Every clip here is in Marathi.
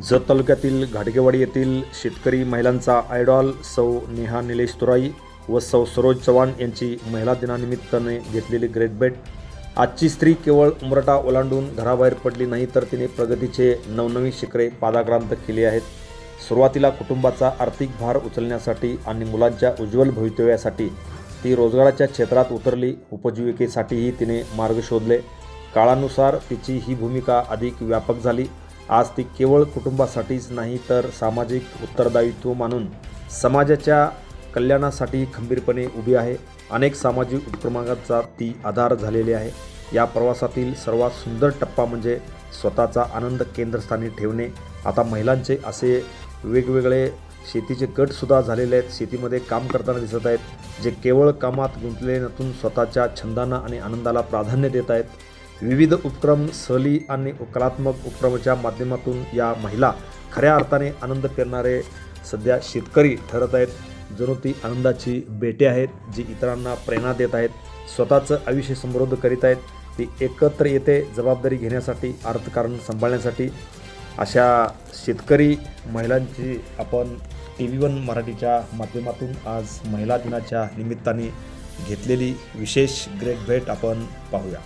जत तालुक्यातील घाटगेवाडी येथील शेतकरी महिलांचा आयडॉल सौ नेहा निलेश तुराई व सौ सरोज चव्हाण यांची महिला दिनानिमित्ताने घेतलेली ग्रेट भेट। आजची स्त्री केवळ उंबरठा ओलांडून घराबाहेर पडली नाही, तर तिने प्रगतीचे नवनवी शिखरे पादाक्रांत केली आहेत। सुरुवातीला कुटुंबाचा आर्थिक भार उचलण्यासाठी आणि मुलांच्या उज्ज्वल भवितव्यासाठी ती रोजगाराच्या क्षेत्रात उतरली। उपजीविकेसाठीही तिने मार्ग शोधले। काळानुसार तिची ही भूमिका अधिक व्यापक झाली। आज ती केवळ कुटुंबासाठीच नाही, तर सामाजिक उत्तरदायित्व मानून समाजाच्या कल्याणासाठी खंबीरपणे उभी आहे। अनेक सामाजिक उपक्रमांचा ती आधार झालेली आहे। या प्रवासातील सर्वात सुंदर टप्पा म्हणजे स्वतःचा आनंद केंद्रस्थानी ठेवणे। आता महिलांचे असे वेगवेगळे शेतीचे गटसुद्धा झालेले आहेत। शेतीमध्ये काम करताना दिसत आहेत, जे केवळ कामात गुंतलेले नसून स्वतःच्या छंदांना आणि आनंदाला प्राधान्य देत आहेत। विविध उपक्रम, सहली आणि कलात्मक उपक्रमाच्या माध्यमातून या महिला खऱ्या अर्थाने आनंद पेरणारे सध्या शेतकरी ठरत आहेत। जणू ती आनंदाची बेटे आहेत, जी इतरांना प्रेरणा देत आहेत, स्वतःचं आयुष्य समृद्ध करीत आहेत। ती एकत्र येते जबाबदारी घेण्यासाठी, अर्थकारण सांभाळण्यासाठी। अशा शेतकरी महिलांची आपण TV1 मराठीच्या माध्यमातून आज महिला दिनाच्या निमित्ताने घेतलेली विशेष ग्रेट भेट आपण पाहूया।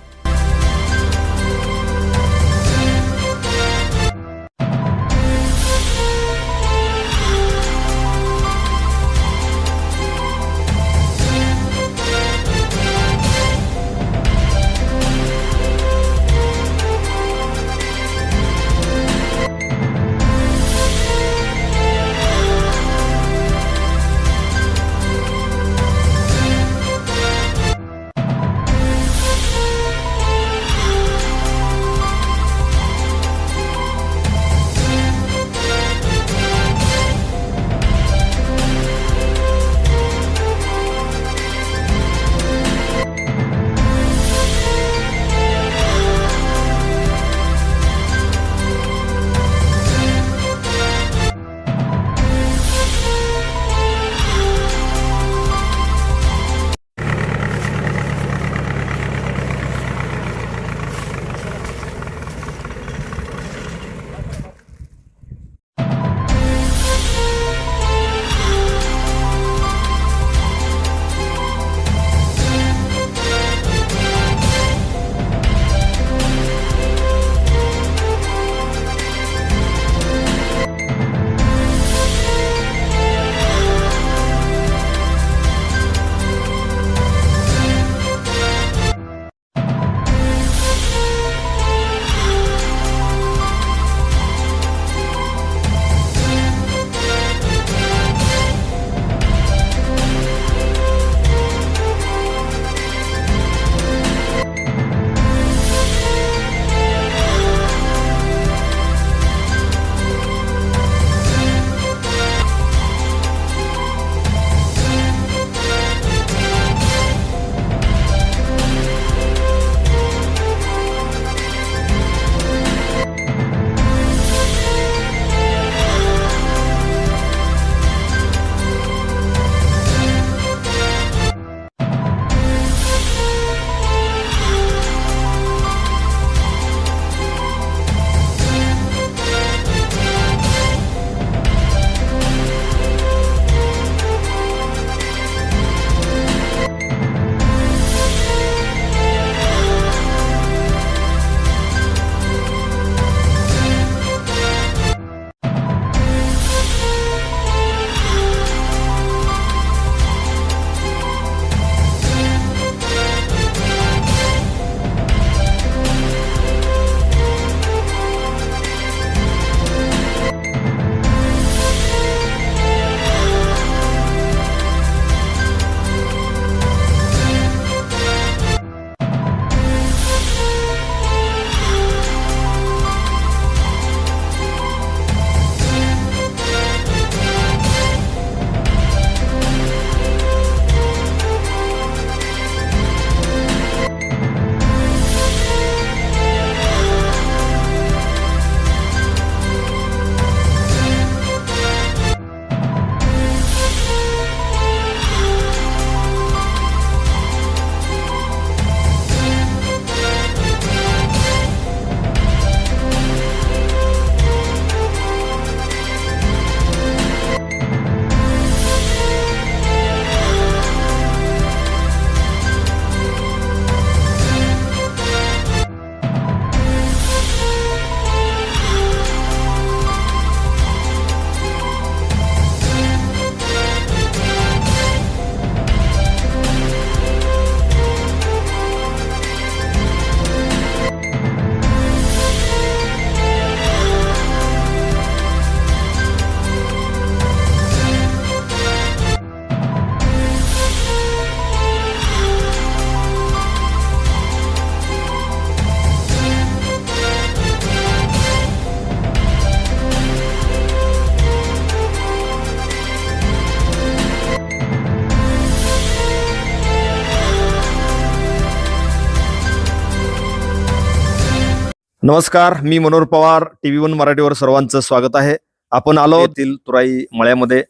नमस्कार, मी मनोहर पवार. TV1 मराठीवर सर्वांचं स्वागत आहे. आपण आलो येथील तुराई मळ्यामध्ये.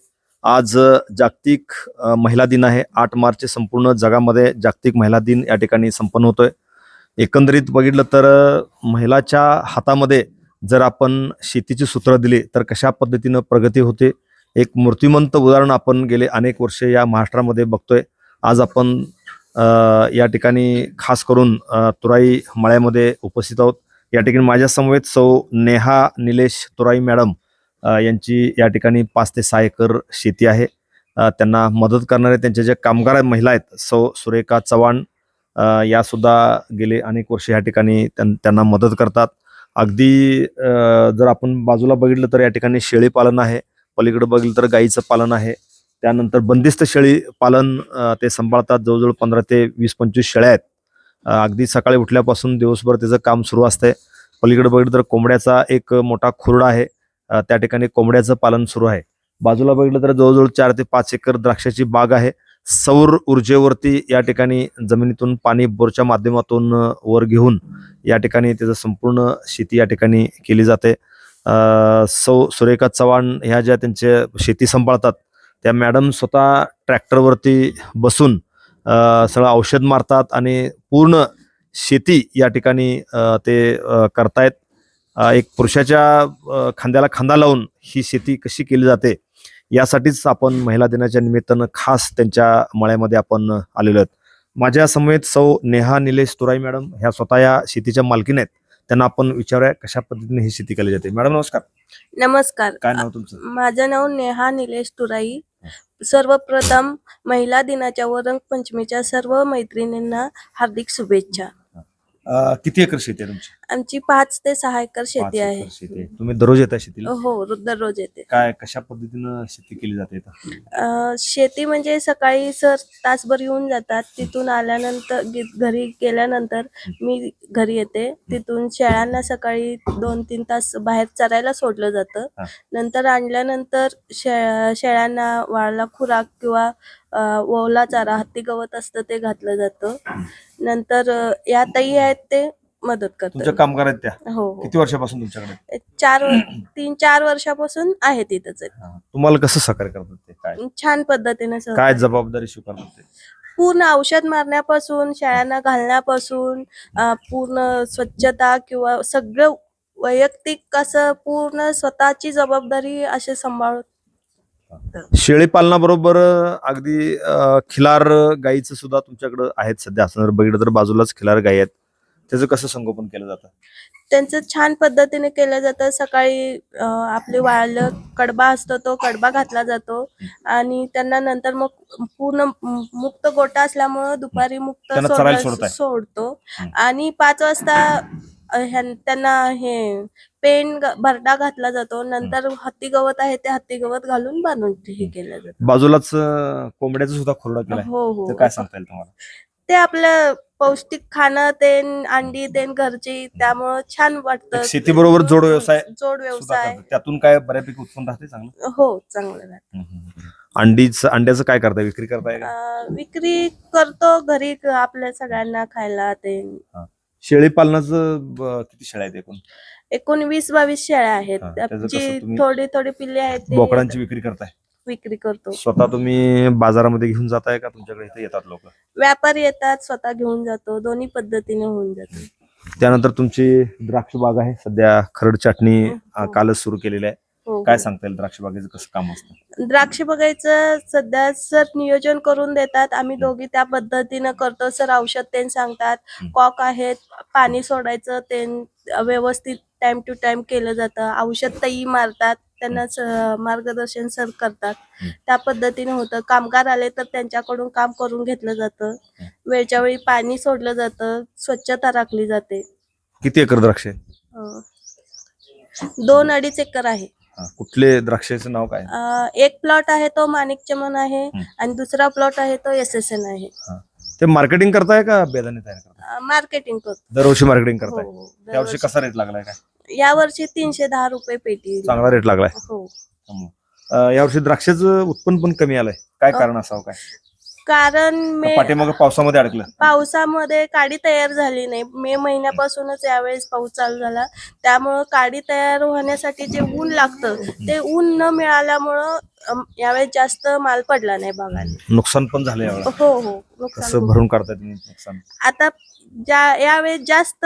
आज जागतिक महिला दिन आहे. 8 मार्च संपूर्ण जगामध्ये जागतिक महिला दिन या ठिकाणी संपन्न होतोय. एकंदरीत बघितलं तर महिलाच्या हातामध्ये जर आपण शेतीची सूत्र दिली तर कशा पद्धतीनं प्रगती होते, एक मूर्तिमंत उदाहरण आपण गेले अनेक वर्षे या महाराष्ट्रामध्ये बघतोय. आज आपण या ठिकाणी खास करून तुराई मळ्यामध्ये उपस्थित आहोत. या ठिकाणी माझ्या समवेत सौ नेहा निलेश तुराई मॅडम यांची या ठिकाणी 5 ते 6 एकर शेती आहे. त्यांना मदत करणारे त्यांचे जे कामगार महिला आहेत सौ सुरेखा चव्हाण या सुद्धा गेले अनेक वर्ष या ठिकाणी त्यांना मदत करतात. अगदी जर आपण बाजूला बघितलं तर या ठिकाणी शेळी पालन आहे, पलीकडे बघितलं तर गाईचं पालन आहे, त्यानंतर बंदिस्त शेळी पालन ते सांभाळतात. जवळजवळ 15 ते 20-25 शेळ्या आहेत. अगदी सकाळी उठल्यापासून दिवसभर त्याचं काम सुरू असतंय. पलीकडे बघितलं तर कोंबड्याचा एक मोठा खुर्डा आहे, त्या ठिकाणी कोंबड्याचं पालन सुरू आहे. बाजूला बघितलं तर जवळजवळ 4 ते 5 एकर द्राक्षाची बाग आहे. सौर ऊर्जेवरती या ठिकाणी जमिनीतून पाणी बोरच्या माध्यमातून वर घेऊन या ठिकाणी त्याचं संपूर्ण शेती या ठिकाणी केली जाते. सौ सुरेखा चव्हाण ह्या ज्या त्यांचे शेती सांभाळतात त्या मॅडम स्वतः ट्रॅक्टरवरती बसून सगळं औषध मारतात आणि पूर्ण शेती या ठिकाणी ते करतायत. एक पुरुषाच्या खांद्याला खांदा लावून ही शेती कशी केली जाते यासाठीच आपण महिला दिनाच्या निमित्तानं खास त्यांच्या मळ्यामध्ये आपण आलेलो आहेत. माझ्या समवेत सौ नेहा निलेश तुराई मॅडम ह्या स्वतः या शेतीच्या मालकीण आहेत. त्यांना आपण विचारूया कशा पद्धतीने ही शेती केली जाते. मॅडम नमस्कार. नमस्कार. काय नाव तुमचं? माझं नाव नेहा निलेश तुराई. सर्वप्रथम महिला दिनाच्या व रंगपंचमीच्या सर्व मैत्रिणींना हार्दिक शुभेच्छा. किती एकर शेती आहे तुमची? आमची 5 ते 6 एकर 5 शेती आहे. एकर शेती आहे. तुम्ही दररोज येता शेतीला? हो, दररोज येते. काय कशा पद्धतीनं शेती केली जाते इथं? शेती म्हणजे सकाळी सर तासभर येऊन जातात. तिथून आल्यानंतर घरी गेल्यानंतर मी घरी येते. तिथून शेळ्यांना सकाळी 2-3 तास बाहेर चरायला सोडलं जातं. नंतर आणल्यानंतर शेळ्यांना वाळला खुराक किंवा ओला चारा, हत्ती गवत असतं ते घातलं जातं. नंतर या ताई आहेत ते मदत करतात. तुमच्या कामगार आहेत त्या? हो. किती वर्षापासून तुमच्याकडे? 3-4 वर्षापासून आहेत इथंच. तुम्हाला कसं सहकार्य करतात ते? काय छान पद्धतीने काय जबाबदारी स्वीकारतात ते? पूर्ण औषध मारण्यापासून, शेळ्यांना घालण्यापासून, पूर्ण स्वच्छता किंवा सगळं वैयक्तिक असं पूर्ण स्वतःची जबाबदारी असे सांभाळत. शेळी पालनाबरोबर अगदी खिलार गाईचं सुद्धा तुमच्याकडे आहेत सध्या. असं जर बघितलं तर बाजूलाच खिलार गाई आहेत. त्याचं कसं संगोपन केलं जातं? त्यांचं छान पद्धतीने केलं जातं. सकाळी आपले वाळलं कडबा असतो तो कडबा घातला जातो आणि त्यांना नंतर मग पूर्ण मुक्त गोटा असल्यामुळं दुपारी मुक्त सोडतो आणि 5 वाजता त्यांना हे पेन भरडा घातला जातो. नंतर हत्ती गवत आहे ते हत्ती गवत घालून बांधून हे केलं जातं. बाजूलाच कोंबड्याचा सुद्धा खुरडा केलाय. हो. काय सांगता येईल तुम्हाला? ते आपलं पौष्टिक खाणं तेन अंडी तेन घरची, त्यामुळं छान वाटतं. शेती बरोबर जोड व्यवसाय त्यातून काय बऱ्यापैकी उत्पन्न राहते चांगलं? हो, चांगलं राहतं. अंड्याचं काय करताय? विक्री करताय? विक्री करतो घरी आपल्या सगळ्यांना खायला. ते शेळी पालनाचं किती शेळ्या आहेत एकूण 20-22 शेळ्या आहेत. थोडी पिल्ले आहेत. बोकडांची विक्री करताय? विक्री करतो. स्वतः तुम्ही बाजारामध्ये घेऊन जाताय का तुमच्याकडे इथे येतात लोक? व्यापारी येतात, स्वतः घेऊन जातो. दोन्ही पद्धतीने होऊन जाते. त्यानंतर तुमची द्राक्ष बाग आहे सध्या, खरड चटणी कालच सुरू केलेली आहे. काय सांगता येईल द्राक्ष बागेचं कसं काम असतं? द्राक्ष बघायचं सध्या सर नियोजन करून देतात. आम्ही दोघी त्या पद्धतीनं करतो. सर औषध तेन सांगतात, कॉक आहेत, पाणी सोडायचं तेन व्यवस्थित टाइम टू टाइम केलं जातं. औषध तई मारतात, त्यांना मार्गदर्शन सर करतात. त्या पद्धतीने होतं. कामगार आले तर त्यांच्याकडून काम करून घेतलं जातं. वेळच्या वेळी पाणी सोडलं जातं, स्वच्छता राखली जाते. किती एकर द्राक्ष आहे? 2-2.5 एकर आहे. कुठले द्राक्षाचं नाव काय? एक प्लॉट आहे तो माणिक चमन आहे आणि दुसरा प्लॉट आहे तो SSN आहे. ते मार्केटिंग करताय का बेदाने तयार करताय? मार्केटिंग करतो. दरवर्षी मार्केटिंग करताय? यावर्षी कसा रेट लागलाय? काय यावर्षी 310 रुपये पेटी. चांगला रेट लागलाय. हो. यावर्षी द्राक्षाचं उत्पन्न पण कमी आलंय, काय कारण असावं? काय कारण पाठीमागे पावसामध्ये अडकलं? पावसामध्ये काडी तयार झाली नाही. मे महिन्यापासूनच यावेळेस पाऊस चालू झाला, त्यामुळं काडी तयार होण्यासाठी जे ऊन लागतं ते ऊन न मिळाल्यामुळं यावेळेस जास्त माल पडला नाही बागांना. नुकसान पण झालं यावेळेस? हो हो, नुकसान कसं खूप. भरून काढताय तुम्ही नुकसान? आता यावेळेस जास्त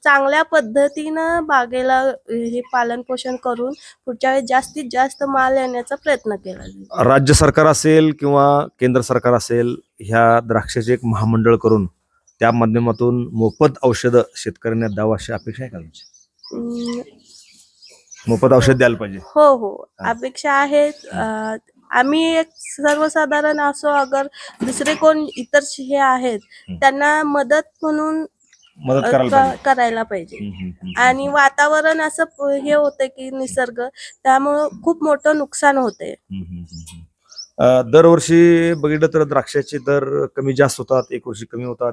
चांगल्या पद्धतीनं बागेला हे पालन पोषण करून पुढच्या वेळेस जास्तीत जास्त माल येण्याचा प्रयत्न केला जाईल. राज्य सरकार असेल किंवा केंद्र सरकार असेल, ह्या द्राक्षाचे एक महामंडळ करून त्या माध्यमातून मोफत औषधं शेतकऱ्यांना द्यावं अशी अपेक्षा आहे का तुमची? मोफत औषध द्यायला पाहिजे. हो हो, अपेक्षा आहेत. आम्ही एक सर्वसाधारण असो, अगर दुसरे कोण इतर हे आहेत त्यांना मदत म्हणून मदत करायला पाहिजे. करायला पाहिजे. आणि वातावरण असं हे होतं की निसर्ग, त्यामुळं खूप मोठं नुकसान होते. दरवर्षी बघितलं तर द्राक्षाचे दर कमी जास्त होतात, एक वर्षी कमी होतात,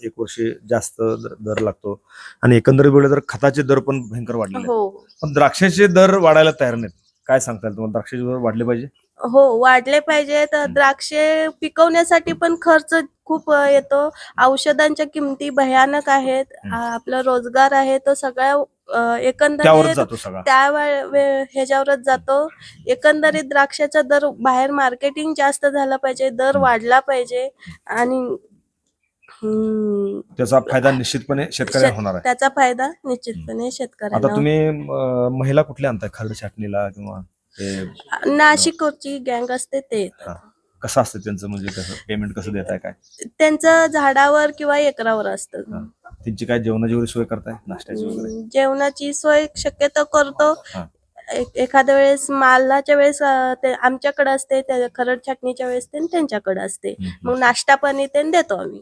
एक वर्षी जास्त दर लागतो. आणि एकंदरीत बघितलं तर खताचे दर पण भयंकर वाढले आहेत. हो पण द्राक्षाचे दर वाढायला तयार नाहीत. काय सांगता येईल तुम्हाला? द्राक्षाचे दर वाढले पाहिजे? हो, वाढले पाहिजेत. द्राक्षे पिकवण्यासाठी पण खर्च खूप येतो. औषधांच्या किमती भयानक आहेत. आपला रोजगार आहे तो सगळ्या त्यावरच एकंदरीत जातो सगळा. ह्याच्यावरच जातो. एकंदरीत द्राक्षाचा दर बाहेर मार्केटिंग जास्त झाला पाहिजे, दर वाढला पाहिजे आणि त्याचा फायदा निश्चितपणे शेतकऱ्यांना होणार आहे. त्याचा फायदा निश्चितपणे आता शेतकऱ्यांना. तुम्ही महिला कुठल्या आणताय खरड छाटणीला किंवा नाशिकची गँग असते ते कसं असतं त्यांचं, म्हणजे कसं पेमेंट कसं देताय काय? त्यांचं झाडावर किंवा एकरावर असतं. त्यांची काय जेवणाची वगैरे सोय करताय, नाश्त्याची वगैरे? जेवणाची सोय शक्यतो करतो. एखाद्या वेळेस मालाच्या वेळेस ते आमच्याकडे असते, खरड छाटणीच्या वेळेस ते त्यांच्याकडे असते. मग नाश्ता पाणी ते देतो आम्ही.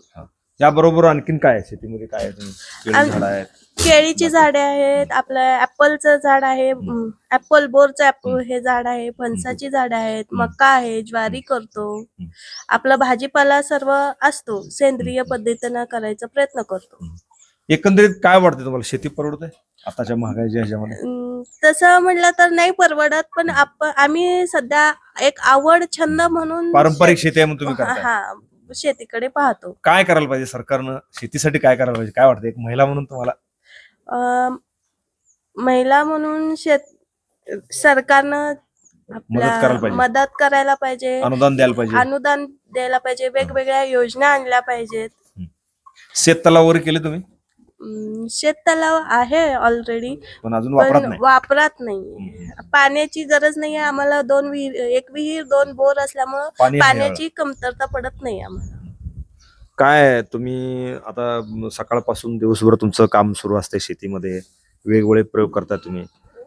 याबरोबर आणखीन काय आहे शेतीमध्ये? काय झाड आहेत? केळीची झाडे आहेत, आपलं ऍपलचं झाड आहे, ऍपल बोरचं हे झाड आहे, फणसाची झाडं आहेत, मका आहे, ज्वारी करतो. आपला भाजीपाला सर्व असतो, सेंद्रिय पद्धतीनं करायचा प्रयत्न करतो. एकंदरीत काय वाटतं तुम्हाला, शेती परवडते आताच्या महागाईच्या ह्याच्यामध्ये? तसं म्हटलं तर नाही परवडत, पण आम्ही सध्या एक आवड छंद म्हणून पारंपरिक शेती आहे म्हणून तुम्ही करताय? हा, शेतीकडे पाहतो. काय करायला पाहिजे सरकारनं शेतीसाठी? काय करायला पाहिजे, काय वाटतं एक महिला म्हणून तुम्हाला? महिला म्हणून सरकारनं मदत करायला पाहिजे, अनुदान द्यायला पाहिजे, वेगवेगळ्या योजना आणल्या पाहिजेत. शेततलाव वगैरे केले तुम्ही? शेततलाव आहे ऑलरेडी, पण अजून वापरात नाही. पाण्याची गरज नाही आहे आम्हाला. एक विहीर 2 बोर असल्यामुळं पाण्याची कमतरता पडत नाही आम्हाला. काय तुम्ही आता सकाळपासून दिवसभर तुमचं काम सुरू असते शेतीमध्ये, वेगवेगळे प्रयोग करता तुम्ही.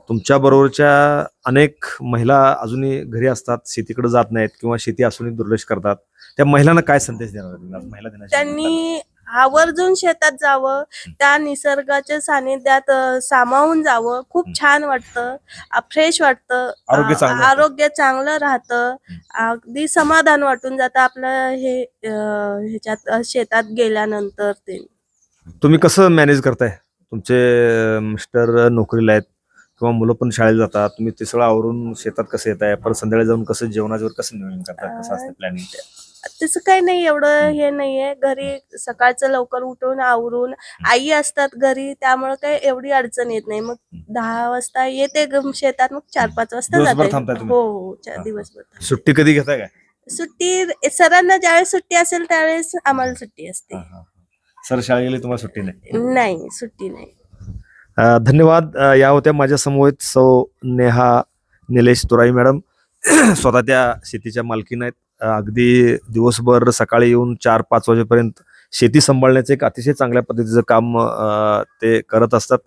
तुमच्या बरोबरच्या अनेक महिला अजूनही घरी असतात, शेतीकडे जात नाहीत किंवा शेती असूनही दुर्लक्ष करतात. त्या महिलांना काय संदेश देणार तुम्ही? त्यांनी आवर्जून शेतात जावं, त्या निसर्गाच्या सानिध्यात सामावून जावं. खूप छान वाटतं, फ्रेश वाटतं, आरोग्य चांगलं राहतं, अगदी समाधान वाटून जातं आपलं हे ह्याच्यात शेतात गेल्यानंतर. ते तुम्ही कसं मॅनेज करताय? तुमचे मिस्टर नोकरीला आहेत किंवा मुलं पण शाळेला जातात, तुम्ही ते सगळं आवरून शेतात कसं येत आहे, परत संध्याकाळी जाऊन कसं जेवणावर कसं नियोजन करताय, कसं असतं प्लॅनिंग? तसं काही नाही, एवढं हे नाहीये. घरी सकाळचं लवकर उठून आवरून आई असतात घरी, त्यामुळे काही एवढी अडचण येत नाही. मग 10 वाजता येते शेतात, मग 4-5 वाजता जाते. हो, दिवसभर. सुट्टी कधी घेताय काय? सुट्टी सरांना ज्यावेळेस सुट्टी असेल त्यावेळेस आम्हाला सुट्टी असते. सर शाळेला गेले, तुम्हाला सुट्टी नाही? नाही, सुट्टी नाही. धन्यवाद. या होत्या माझ्या समवेत सौ नेहा निलेश तुराई मॅडम. स्वतः त्या शेतीच्या मालकीण आहेत. अगदी दिवसभर सकाळी येऊन 4-5 वाजेपर्यंत शेती सांभाळण्याचं एक अतिशय चांगल्या पद्धतीचं काम ते करत असतात.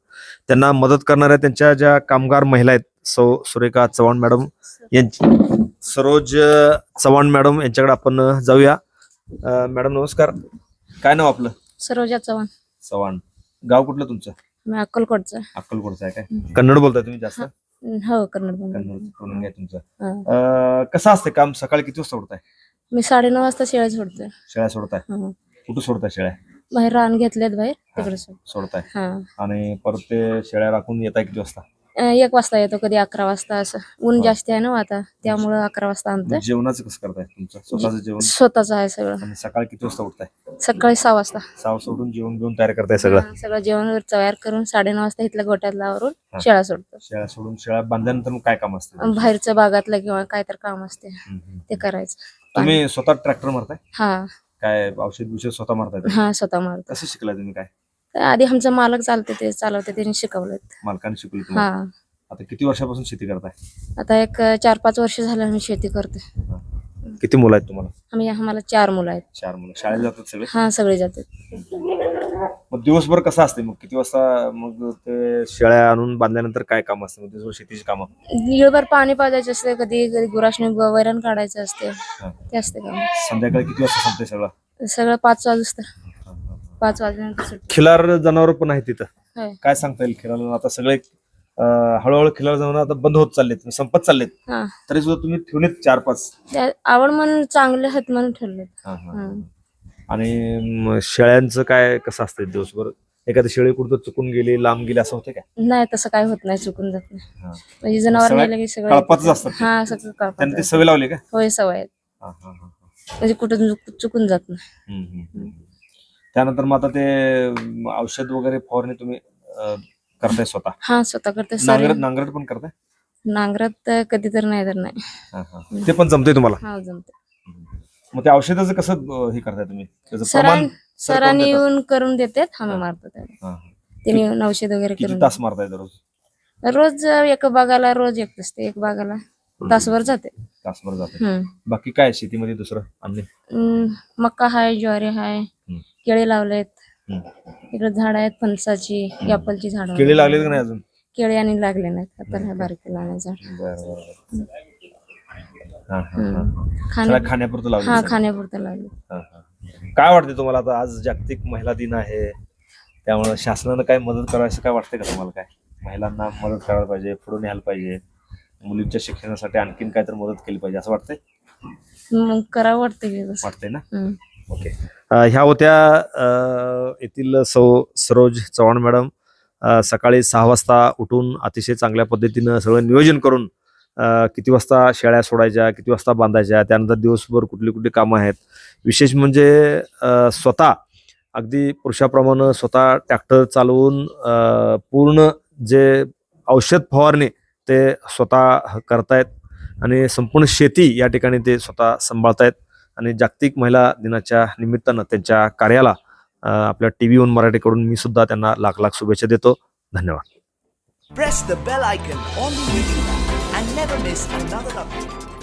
त्यांना मदत करणाऱ्या त्यांच्या ज्या कामगार महिला आहेत, सौ सुरेखा चव्हाण मॅडम यांची, सरोज चव्हाण मॅडम यांच्याकडे आपण जाऊया. मॅडम नमस्कार, काय नाव आपलं? सरोजा चव्हाण. गाव कुठलं तुमचं? मी अक्कलकोटचं. अक्कलकोटचं आहे काय? कन्नड बोलताय तुम्ही जास्त? हो, कन्नड कन्नड आहे तुमचं. कसं असतं काम? सकाळी किती वाजता उठताय? मी 9:30 वाजता शेळ्या सोडते. शेळ्या सोडताय? कुठं सोडताय शेळ्या? बाहेर रान घेतलेत, बाहेर तिकडे सोडताय. आणि परत ते शेळ्या राखून येताय किती वाजता? 1 वाजता येतो, कधी 11 वाजता असं. ऊन जास्त आहे ना आता, त्यामुळं 11 वाजता आणतोय. जेवणाचं कसं करताय तुमचं स्वतःचं जेवण? स्वतःच आहे सगळं. आणि सकाळी किती वाजता उठताय? सकाळी 6 वाजता 6 वाजता उठून जेवण घेऊन तयार करताय सगळं? हा, सगळं जेवण तयार करून 9:30 वाजता इथलं गोट्यातला आवरून हा. शेळा सोडतो. शेळ्या सोडून शेळ्या बांधल्यानंतर मग काय काम असतं? बाहेरचं बागातलं किंवा काय तर काम असते ते करायचं. तुम्ही स्वतः ट्रॅक्टर मारताय? हा काय औषध बिषध स्वतः मारताय तुम्ही? हा स्वतः मारतो. कसं शिकलाय तुम्ही? काय आधी आमचा मालक चालवते त्यांनी शिकवलेत. मालकाने शिकवलं हा तुम्हाला? आता किती वर्षापासून शेती करताय? आता एक 4-5 वर्ष झालं आम्ही शेती करतोय. किती मुलं आहेत तुम्हाला? आम्हाला 4 मुलं आहेत. 4 मुलं. शाळेत जातात सगळे? हा सगळे जातात. मग दिवसभर कसं असते? मग किती वाजता मग ते शेळ्या आणून बांधल्यानंतर काय काम असतं? मग दिवसभर शेतीची कामं? दिवसभर पाणी पाजायचं असते, कधी कधी गुराशने वैरण काढायचं असते, ते असते काम. संध्याकाळी किती वाजता संपते सगळं? सगळं 5 वाजता 5 वाजल्यानंतर सुटतं. खिलार जनावर पण आहे तिथं. होय. काय सांगता येईल खिलार? आता सगळे हळूहळू खिलार जनावर आता बंद होत चाललेत, संपत चाललेत, हा तरी सुद्धा तुम्ही ठेवलेत 4-5. त्या आवड म्हणून चांगले आहेत म्हणून ठेवलेत. आणि शेळ्यांचं काय कसं असतं दिवसभर? एखादी शेळी कुठं चुकून गेली, लांब गेली असं होते काय? नाही तसं काय होत नाही, चुकून जात नाही. हा. म्हणजे जनावर सगळ्या नेलं की सगळं कळपातच असतात ते? हा सगळं त्यांनी ती कळपात. सवय लावली का? होय सवय आहेत. म्हणजे कुठं चुकून जात नाही. त्यानंतर मग आता ते औषध वगैरे फवारणी तुम्ही करताय स्वतः? हा स्वतः करते. सारे नांगरट पण करताय? नांगरात कधी तर नाही तर नाही. ते पण जमतंय तुम्हाला? हा जमते. मग ते औषधाचं कसं हे करताय तुम्ही? त्याचं प्रमाण सरांनी देतात? येऊन करून देतात, आम्ही मारतो त्याला. त्यांनी येऊन औषध वगैरे किती करून तास मारताय दररोज? रोज एक बागाला रोज एक असते, एक बागाला तासभर जाते. तासभर जाते. बाकी काय शेतीमध्ये दुसरं अन्य? मका हाय, ज्वारी हाय, केळी लावलेत. इकडे झाड आहेत फणसाची, ऍपलची झाड. केळी लागलेत का नाही अजून? केळी आणि लागले नाहीत, आता नाही बारीक लावले झाड. खाण्यापुरतं लावलं? हा खाण्यापुरतं लावले. काय वाटते तुम्हाला? आता आज जागतिक महिला दिन आहे, त्यामुळे शासनानं काय मदत करायचं काय वाटतंय का तुम्हाला? काय महिलांना मदत करायला पाहिजे, पुढे न्यायला पाहिजे, मुलींच्या शिक्षणासाठी आणखीन काय तर मदत केली पाहिजे असं वाटतंय? मग करावं वाटतंय ना? ओके. वाटतंय. ह्या होत्या येथील सरोज चव्हाण मॅडम. सकाळी 6 वाजता उठून अतिशय चांगल्या पद्धतीनं सगळं नियोजन करून किती वाजता शेळ्या सोडायच्या, किती वाजता बांधायच्या, त्यानंतर दिवसभर कुठली कुठली कामं आहेत. विशेष म्हणजे स्वतः अगदी पुरुषाप्रमाणे स्वतः ट्रॅक्टर चालवून पूर्ण जे औषध फवारणी ते स्वतः करतायत आणि संपूर्ण शेती या ठिकाणी ते स्वतः सांभाळतायत. आणि जागतिक महिला दिनाच्या निमित्तानं त्यांच्या कार्याला आपल्या TV1 मराठीकडून मी सुद्धा त्यांना लाख लाख शुभेच्छा देतो. धन्यवाद. Press the bell icon on the YouTube app and never miss another update.